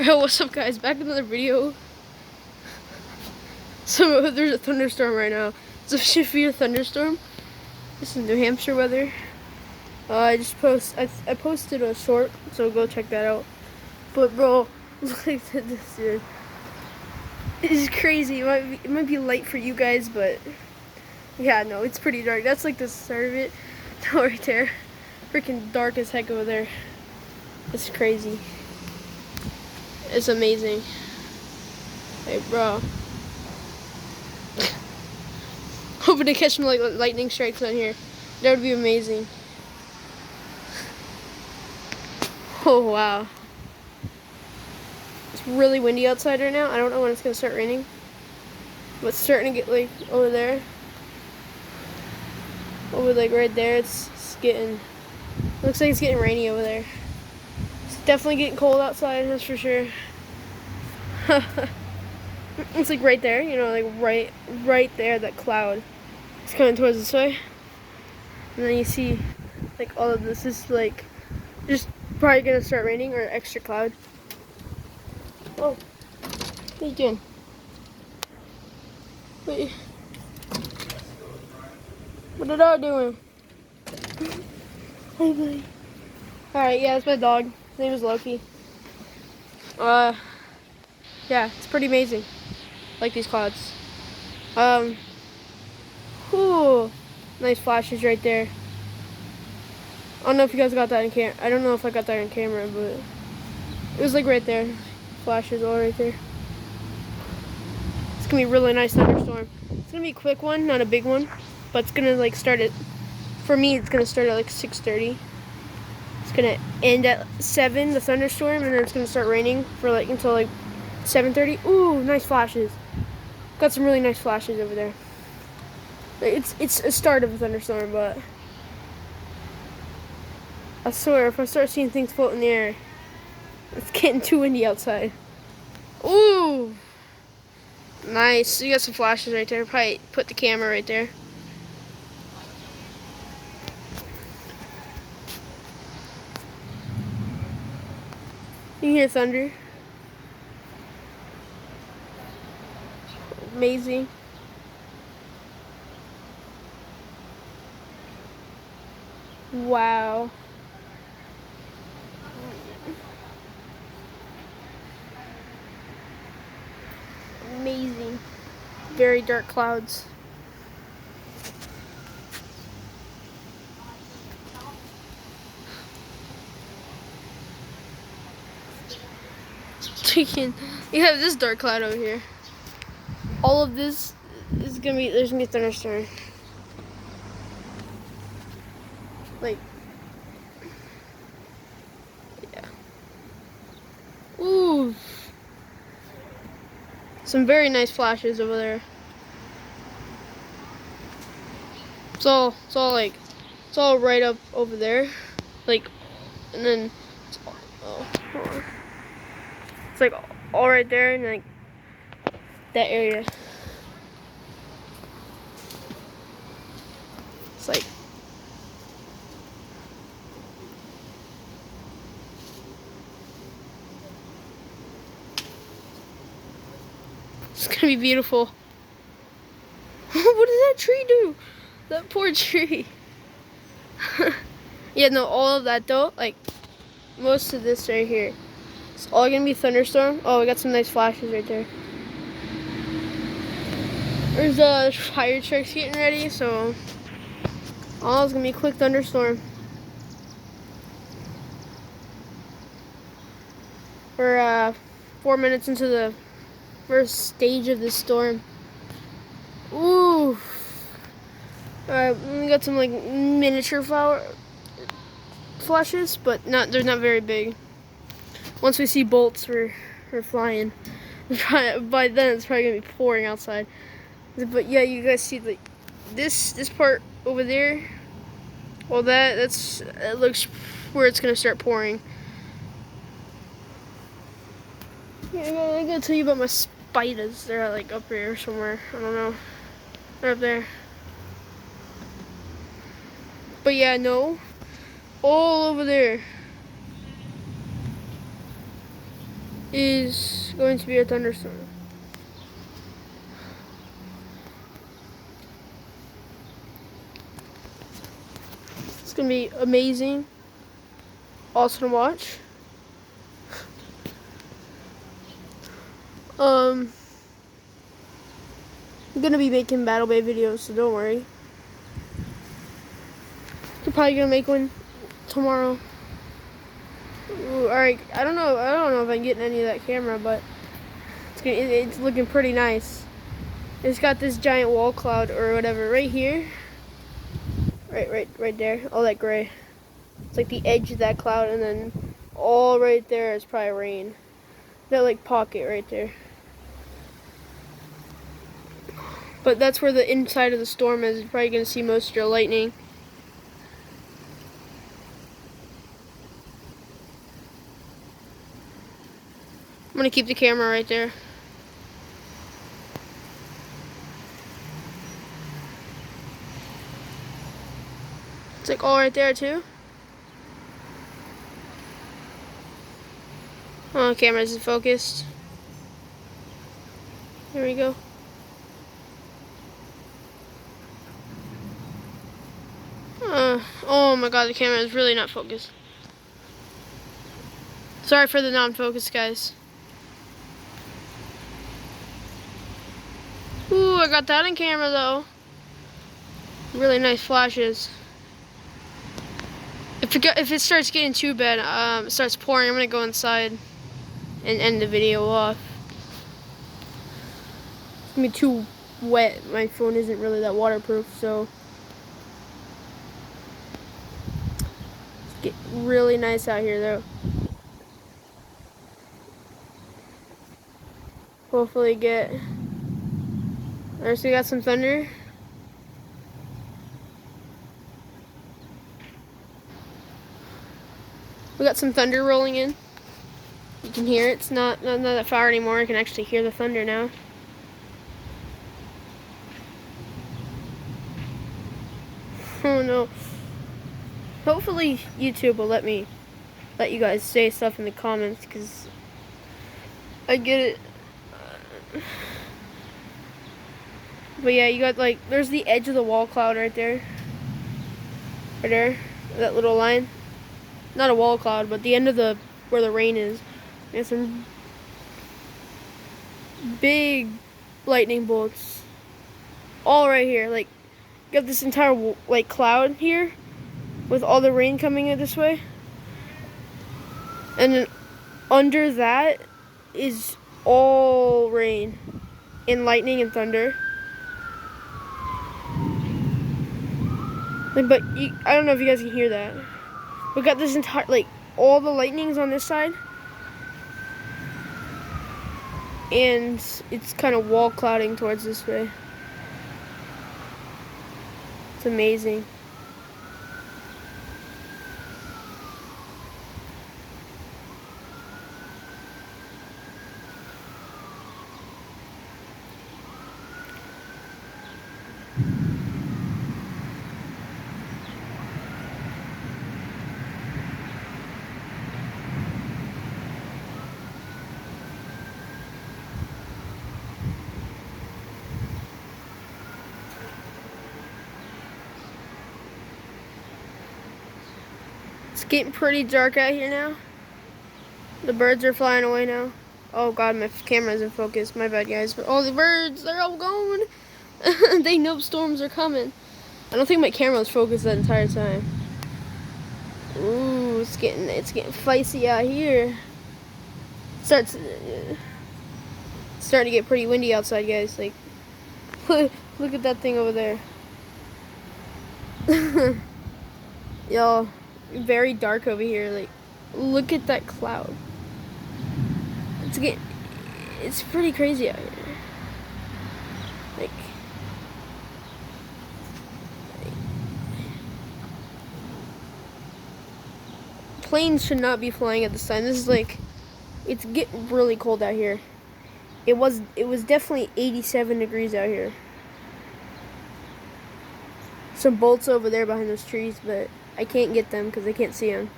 Oh, what's up, guys? Back with another video. So there's a thunderstorm right now. It's a severe thunderstorm. This is New Hampshire weather. I posted a short, so go check that out. But bro, look at this, dude. It's crazy. It might be light for you guys, but yeah, no, it's pretty dark. That's like the start of it. Right there, freaking dark as heck over there. It's crazy. It's amazing. Hey, bro. Hoping to catch some like lightning strikes on here. That would be amazing. Oh wow. It's really windy outside right now. I don't know when it's gonna start raining. But it's starting to get like over there. Over like right there, it's getting, looks like it's getting rainy over there. It's definitely getting cold outside, that's for sure. It's like right there, you know, like right there, that cloud. It's coming towards this way. And then you see like all of this is like just probably gonna start raining or extra cloud. Oh, what are you doing? Wait. What are you doing? Hey, buddy. Alright, yeah, that's my dog. His name is Loki. Yeah, it's pretty amazing. I like these clouds. Ooh, nice flashes right there. I don't know if you guys got that in camera. I don't know if I got that in camera, but it was like right there. Flashes all right there. It's gonna be a really nice thunderstorm. It's gonna be a quick one, not a big one, but it's gonna like start at, for me, it's gonna start at like 6:30. It's gonna end at 7, the thunderstorm, and then it's gonna start raining for like until like 7:30. Ooh, nice flashes. Got some really nice flashes over there. It's a start of a thunderstorm, but I swear if I start seeing things float in the air, it's getting too windy outside. Ooh, nice. You got some flashes right there. Probably put the camera right there. You hear thunder. Amazing. Wow. Amazing. Very dark clouds. You have this dark cloud over here. All of this is gonna be, there's gonna be a thunderstorm. Like, yeah. Ooh. Some very nice flashes over there. It's all right up over there. Like, and then it's like all right there and like that area. It's like it's gonna be beautiful. What does that tree do? That poor tree. Yeah, no, all of that though, like most of this right here, it's all gonna be thunderstorm. Oh, we got some nice flashes right there. There's fire trucks getting ready, so oh, it's gonna be a quick thunderstorm. We're 4 minutes into the first stage of this storm. Ooh. Alright, we got some like miniature flower flashes, but they're not very big. Once we see bolts, we're flying. By then it's probably gonna be pouring outside. But yeah, you guys see like this part over there. Well, it looks where it's gonna start pouring. Yeah, I gotta tell you about my spiders. They're like up here somewhere. I don't know. They're up there. But yeah, no. All over there. is going to be a thunderstorm. It's going to be amazing. Awesome to watch. I'm going to be making Battle Bay videos, so don't worry. I'm probably going to make one tomorrow. Ooh, alright, I don't know if I'm getting any of that camera, but it's looking pretty nice. It's got this giant wall cloud or whatever right here. Right there. All that gray. It's like the edge of that cloud, and then all right there is probably rain. That like pocket right there. But that's where the inside of the storm is. You're probably gonna see most of your lightning. I'm gonna keep the camera right there. It's like all right there too. Oh, the camera isn't focused. There we go. Oh my god, the camera is really not focused. Sorry for the non-focus, guys. Ooh, I got that in camera though. Really nice flashes. If it starts getting too bad, it starts pouring, I'm gonna go inside and end the video off. It's gonna be too wet. My phone isn't really that waterproof, so it's getting really nice out here though. Hopefully get. Alright, so we got some thunder. We got some thunder rolling in. You can hear it. It's not that far anymore. I can actually hear the thunder now. Oh no. Hopefully YouTube will let you guys say stuff in the comments, because I get it. But yeah, you got like, there's the edge of the wall cloud right there. Right there. That little line. Not a wall cloud, but the end of where the rain is. There's some big lightning bolts. All right here. Like, you got this entire like cloud here with all the rain coming in this way. And then under that is all rain and lightning and thunder. Like, but I don't know if you guys can hear that. We got this entire, like, all the lightnings on this side. And it's kind of wall clouding towards this way. It's amazing. It's getting pretty dark out here now. The birds are flying away now. Oh god, my camera isn't focused. My bad, guys. But oh, the birds, they're all gone. They know storms are coming. I don't think my camera was focused that entire time. Ooh, it's getting feisty out here. Starting to get pretty windy outside, guys. Like, look at that thing over there. Y'all, very dark over here. Like, look at that cloud. It's pretty crazy out here. Like, planes should not be flying at this time. This is like, it's getting really cold out here. It was definitely 87 degrees out here. Some bolts over there behind those trees, but I can't get them because I can't see them.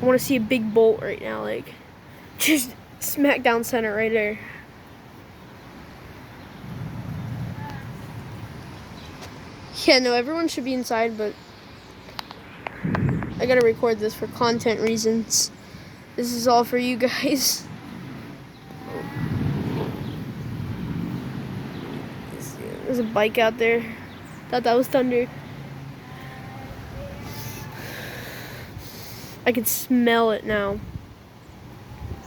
I want to see a big bolt right now, like, just Smack down center right there. Yeah, no, everyone should be inside, but I gotta record this for content reasons. This is all for you guys. There's a bike out there. Thought that was thunder. I can smell it now.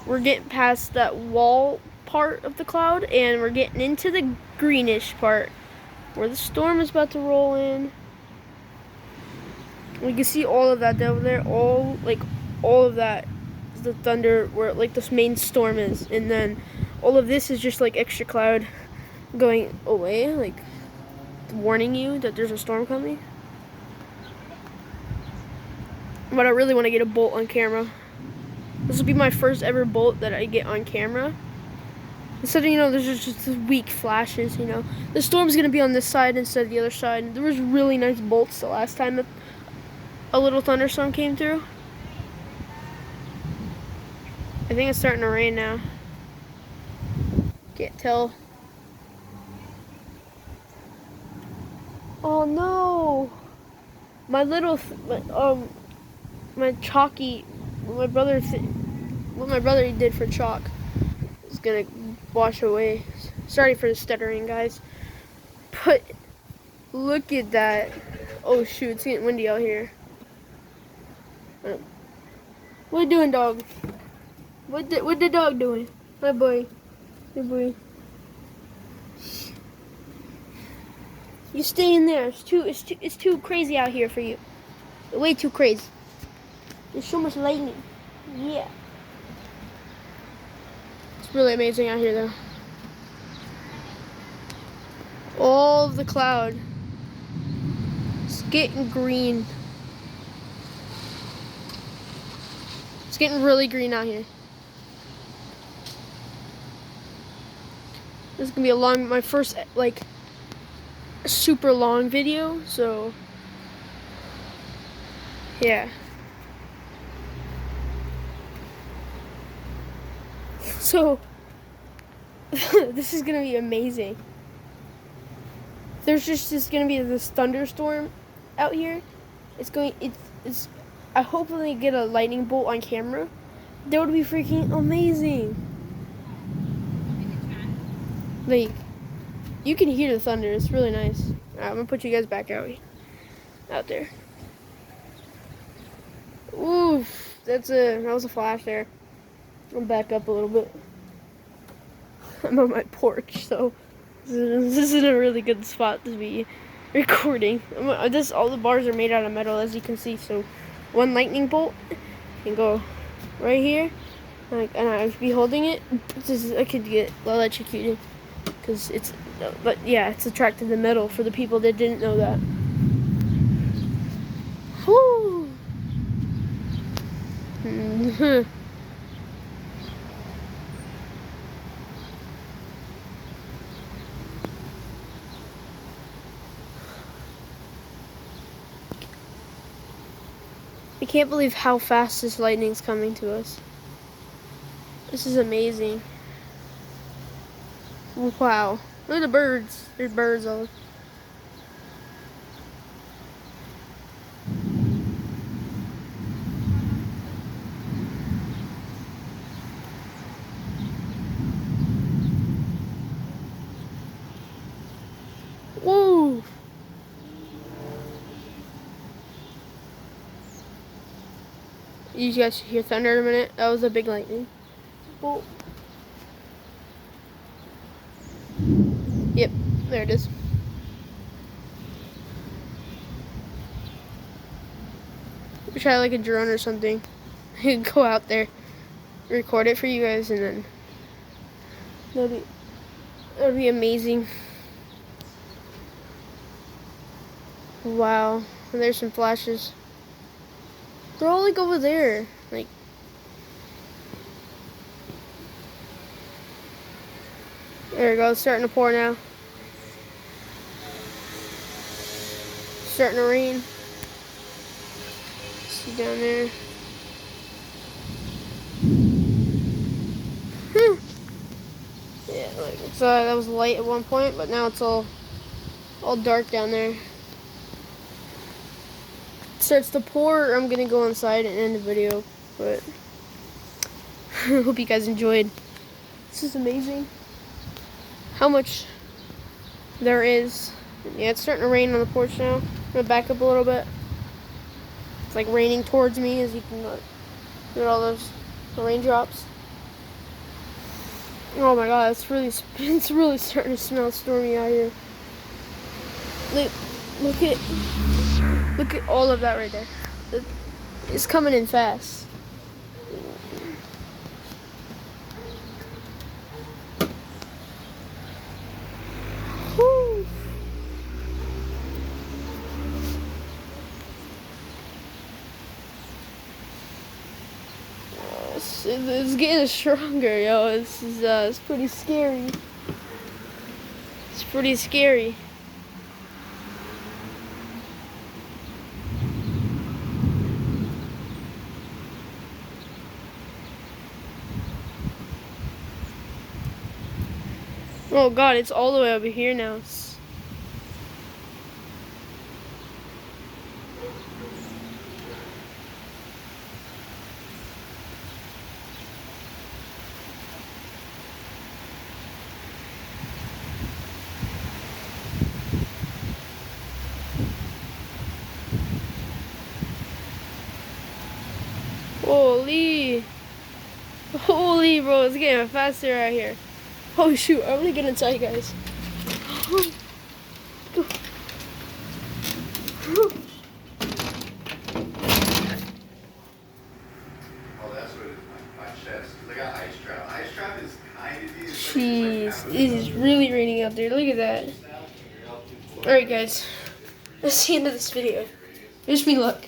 We're getting past that wall part of the cloud, and we're getting into the greenish part where the storm is about to roll in. We can see all of that over there. All of that is the thunder where like this main storm is, and then all of this is just like extra cloud going away, like warning you that there's a storm coming. But I really want to get a bolt on camera. This will be my first ever bolt that I get on camera. Instead of, there's just weak flashes, The storm's going to be on this side instead of the other side. There was really nice bolts the last time that a little thunderstorm came through. I think it's starting to rain now. Can't tell. Oh no! My little, my chalky, what my brother did for chalk is gonna wash away. Sorry for the stuttering, guys. But look at that. Oh shoot, it's getting windy out here. What you doing, dog? What the dog doing? Hi, boy. Hey, boy. You stay in there. It's too crazy out here for you. Way too crazy. There's so much lightning. Yeah. It's really amazing out here, though. All of the cloud. It's getting green. It's getting really green out here. This is gonna be my first super long video, so yeah. So this is gonna be amazing. There's just gonna be this thunderstorm out here. It's I hopefully get a lightning bolt on camera. That would be freaking amazing. Like, you can hear the thunder. It's really nice. Alright, I'm gonna put you guys back out there. Oof, that was a flash there. I'll back up a little bit. I'm on my porch, so this isn't a really good spot to be recording. All the bars are made out of metal, as you can see. So one lightning bolt can go right here, and I'd be holding it. I could get electrocuted because it's attracted to metal. For the people that didn't know that. Whoo. I can't believe how fast this lightning's coming to us. This is amazing. Wow. Look at the birds. There's birds all. Whoa. You guys hear thunder in a minute? That was a big lightning bolt. Yep, there it is. We try like a drone or something. Go out there, record it for you guys, and then that'd be amazing. Wow, and there's some flashes. They're all like over there. Like, there we go. It's starting to pour now. Starting to rain. See down there. Like, so that was light at one point, but now it's all dark down there. It starts to pour. I'm gonna go inside and end the video, but hope you guys enjoyed. This is amazing. How much there is. Yeah, it's starting to rain on the porch now. I'm gonna back up a little bit. It's like raining towards me, as you can look at all those raindrops. Oh my god, it's really starting to smell stormy out here. Look at all of that right there. It's coming in fast. Woo. It's getting stronger, yo. It's pretty scary. It's pretty scary. Oh god, it's all the way over here now. Holy, bro, it's getting faster out here. Oh shoot, I'm gonna get inside, guys. Oh, that's what it is, my chest. Because I got ice trap. Ice trap is kind of easy. Jeez, it is really raining out there. Look at that. Alright, guys. That's the end of this video. Wish me luck.